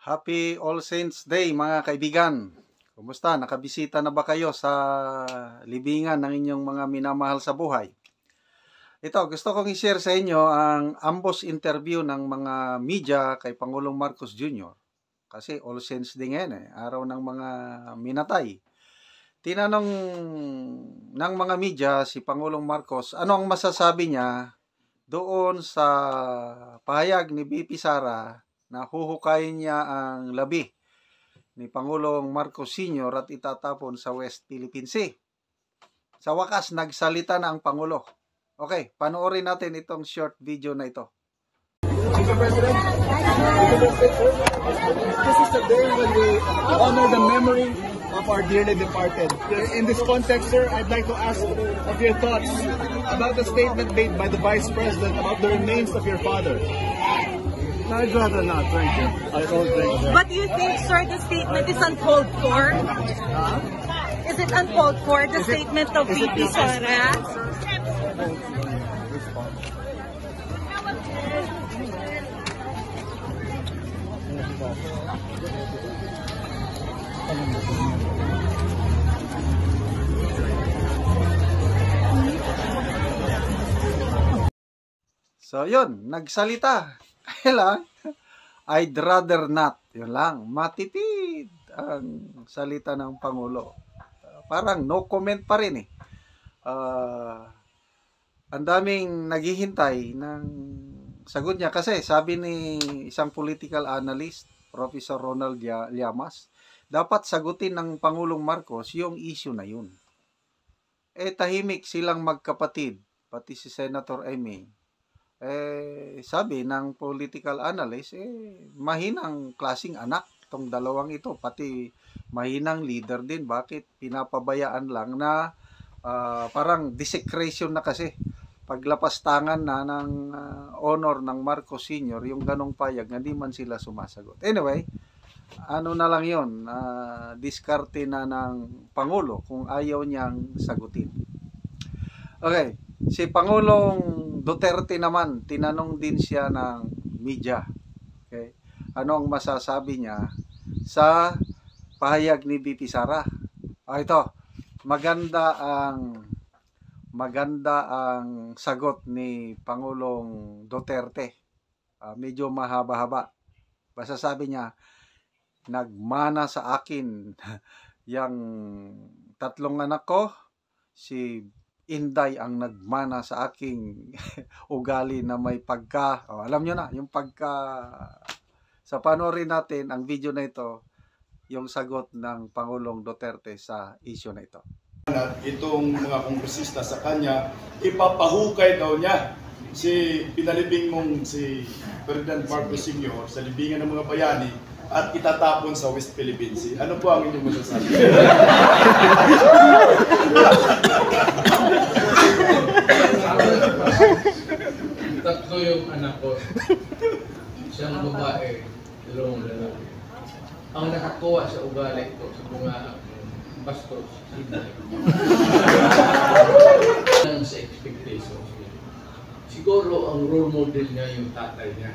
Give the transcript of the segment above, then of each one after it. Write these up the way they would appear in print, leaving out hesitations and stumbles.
Happy All Saints Day mga kaibigan. Kumusta? Nakabisita na ba kayo sa libingan ng inyong mga minamahal sa buhay? Ito, gusto kong i-share sa inyo ang ambos interview ng mga media kay Pangulong Marcos Jr. Kasi All Saints Day ngayon araw ng mga minatay. Tinanong ng mga media si Pangulong Marcos, ano ang masasabi niya doon sa pahayag ni BP Sara na huhukayin niya ang labi ni Pangulong Marcos Sr. at itatapon sa West Philippine Sea. Sa wakas, nagsalita na ang Pangulo. Okay, panoorin natin itong short video na ito. Mr. President, this is the day when we honor the memory of our dearly departed. In this context, sir, I'd like to ask of your thoughts about the statement made by the Vice President about the remains of your father. I'd rather not, thank you. I don't think so. But do you think, sir, the statement is uncalled for? Is it uncalled for, the statement of VP Sara? So, yun, nagsalita. Kaya lang, I'd rather not. Yun lang, matipid ang salita ng Pangulo. Parang no comment pa rin eh. Ang daming naghihintay ng sagot niya. Kasi sabi ni isang political analyst, Professor Ronald Llamas, dapat sagutin ng Pangulong Marcos yung issue na yun. Tahimik silang magkapatid, pati si Senator Amy. Sabi ng political analyst, mahinang klaseng anak itong dalawang ito, pati mahinang leader din. Bakit pinapabayaan lang na parang desecration na kasi paglapas tangan na ng honor ng Marcos Sr. yung ganong payag, hindi man sila sumasagot. Anyway, ano na lang yun, diskarte na ng Pangulo kung ayaw niyang sagutin. Okay, si Pangulong Duterte naman, tinanong din siya ng media. Okay? Ano ang masasabi niya sa pahayag ni BP Sara? Ito, maganda ang sagot ni Pangulong Duterte. Medyo mahaba-haba. Basta sabi niya, nagmana sa akin yang tatlong anak ko, si Inday ang nagmana sa aking ugali na may pagka, alam nyo na, yung pagka, sa panoorin natin ang video na ito, yung sagot ng Pangulong Duterte sa issue na ito. Itong mga kongresista sa kanya, ipapahukay daw niya si pinalibing mong si Ferdinand Marcos Sr. sa libingan ng mga bayani at itatapon sa West Philippine Sea. Ano po ang inyong masasabi? Tatlo yung anak ko. Siyang babae, dalawang lalaki. Ang nakakuha sa ugali ko sa bunga bastos, Inday. Sa expectations. Siguro ang role model niya yung tatay niya.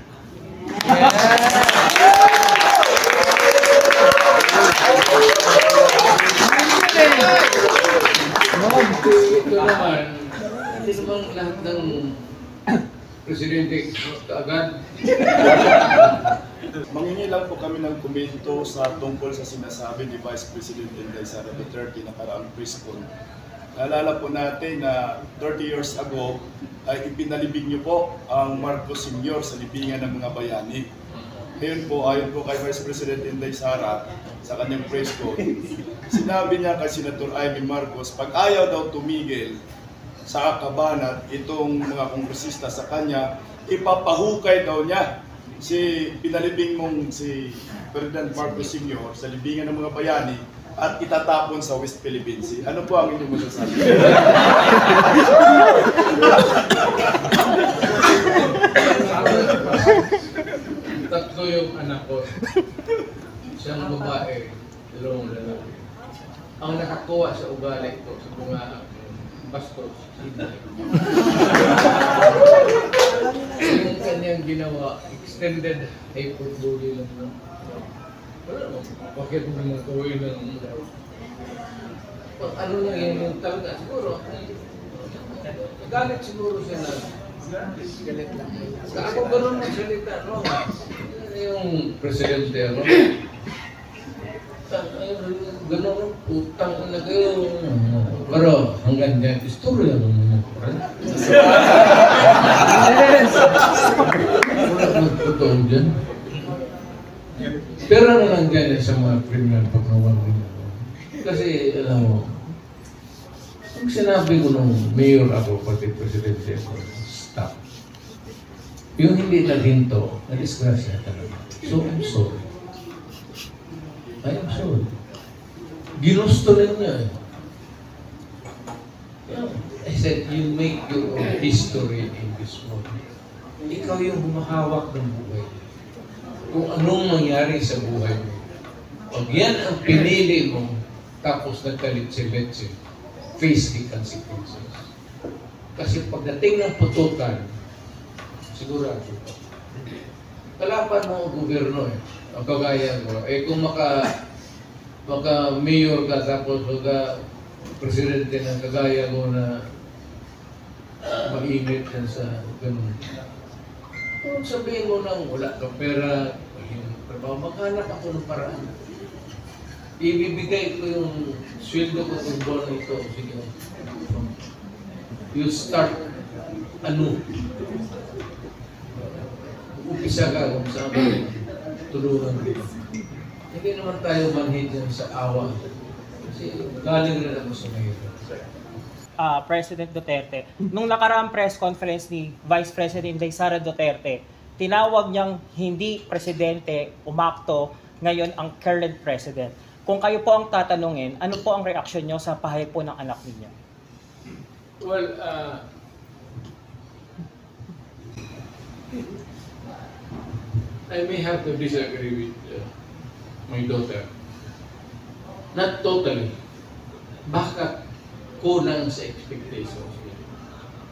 Ito naman, hindi naman lahat ng presidente kaagad. Mangingi lang po kami ng komento sa tungkol sa sinasabi ni Vice President Inday Sara Duterte na nakaraang press con. Naalala po natin na 30 years ago ay ipinalibing niyo po ang Marcos Sr. sa libingan ng mga bayani. Ngayon po, ayon po kay Vice President Inday Sara sa kanyang press con, sinabi niya kay Senator Amy Marcos, pag ayaw daw tumigil sa kabanat itong mga kongresista sa kanya, ipapahukay daw niya si pinalibing mong si Ferdinand Marcos Sr. sa libingan ng mga bayani at itatapon sa West Philippine Sea. Ano po ang inyong masasabi? Tatlo yung anak ko. Siyang babae, dalawang lalaki. Ang nakakuha sa ugali ko sa bunga bastos, Inday. Yung kanyang ginawa, extended hyperbole lang. bakit hindi mo tuloy ng ano na yun yung talaga siguro galit siguro siya na ako ganun magsalita no yung presidente ano ganun utang na kayo pero hanggang dyan istorya mo totoo dyan pero ano nandiyan sa mga criminal pagkawan kasi alam mo pag sinabi ko nung mayor ako pati presidente ako stop yung hindi naghinto na disgrasya talaga so I'm sorry I am sorry ginusto rin niya I said you make your own history in this moment ikaw yung humahawak ng buhay kung anong mangyari sa buhay mo pag yan ang pinili mo tapos nagkalit-siletse face the consequences kasi pagdating ng putukan sigurado kalaban mo ang gobyerno ang kagaya mo kung maka-mayor ka tapos presidente ng kagaya mo na mainit yan sa ganun kung sabihin mo nang wala kang pera maghanap ako ng paraan ibibigay ko yung sweldo ko ng buwan ito sige you start umpisa ka kung saan tulungan hindi naman tayo manhid yan sa awa kasi galing rin ako sa ngayon President Duterte. Nung nakaraang press conference ni Vice President Sara Duterte, tinawag niyang hindi presidente umakto ngayon ang current president. Kung kayo po ang tatanungin, ano po ang reaksyon niyo sa pahayag po ng anak ninyo? Well, I may have to disagree with my daughter. Not totally. Baka kulang sa expectations.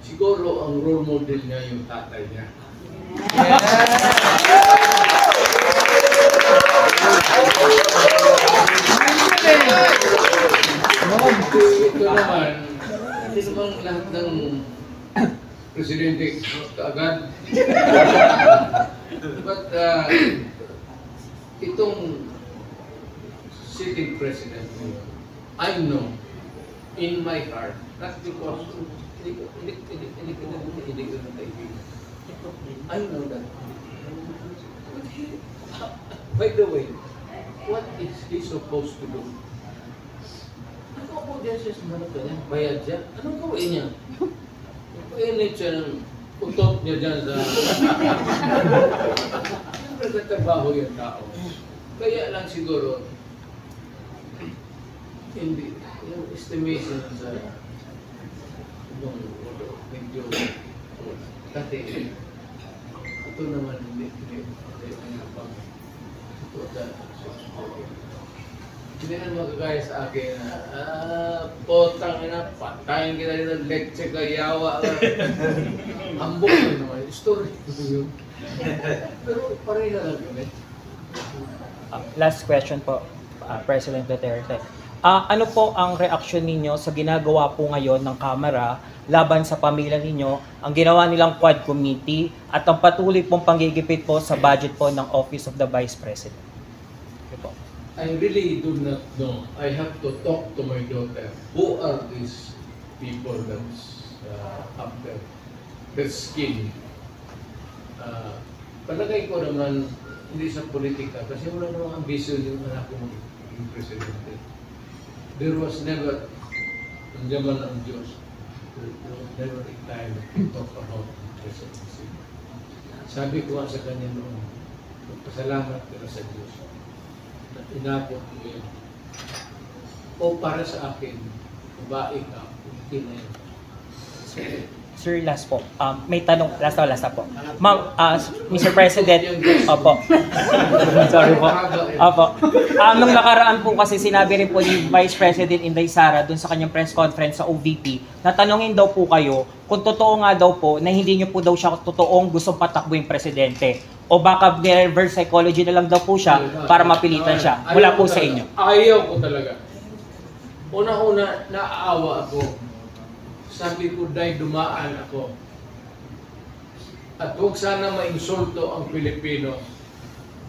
Siguro ang role model niya yung tatay niya. Ito naman, hindi naman lahat ng presidente kaagad. But itong sitting president, I know in my heart, not because hindi ko na kaibigan. I know that. By the way, what is he supposed to do? Ano po dyan siya sa mga kanya? Bayad siya? Anong gawin niya? Painit siya ng utot niya dyan sa... Siyempre nagtatrabaho yung tao. Kaya lang siguro, hindi, yung estimation sa medyo kasi ito naman hindi naman magagaya sa akin na potang ina, patayin kita dito, leche ka, yawa ka ambok na naman, story yun pero pareha lang yun Last question po, President Duterte. Ano po ang reaksyon ninyo sa ginagawa po ngayon ng Kamara laban sa pamilya ninyo, ang ginawa nilang Quad Committee at ang patuloy pong panggigipit po sa budget po ng Office of the Vice President? Okay po. I really do not know. I have to talk to my daughter. Who are these people that's after the skin? Palagay ko naman hindi sa politika kasi wala namang ambisyon yung anak ko maging presidente. There was never, nandiyaman ang Diyos, there was never a time to talk about presidency. Sabi ko nga sa kanya noon, magpasalamat ka sa Diyos na inapot mo yun. O para sa akin, babae ka, okay na yun. Sir, last po. May tanong, last na po. Ma'am, Mr. President, opo. Sorry po. Opo. Nung nakaraan po kasi sinabi rin po ni Vice President Inday Sara dun sa kanyang press conference sa OVP, natanungin daw po kayo kung totoo nga daw po na hindi niyo po daw siya totoong gustong patakbo yung presidente. O baka reverse psychology na lang daw po siya para mapilitan siya? Mula po sa inyo. Ayaw ko talaga. Una-una, naaawa ako. Sabi ko, dahil dumaan ako. At huwag sana ma-insulto ang Pilipino.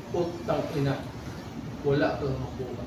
Putang ina. Wala kang makuha.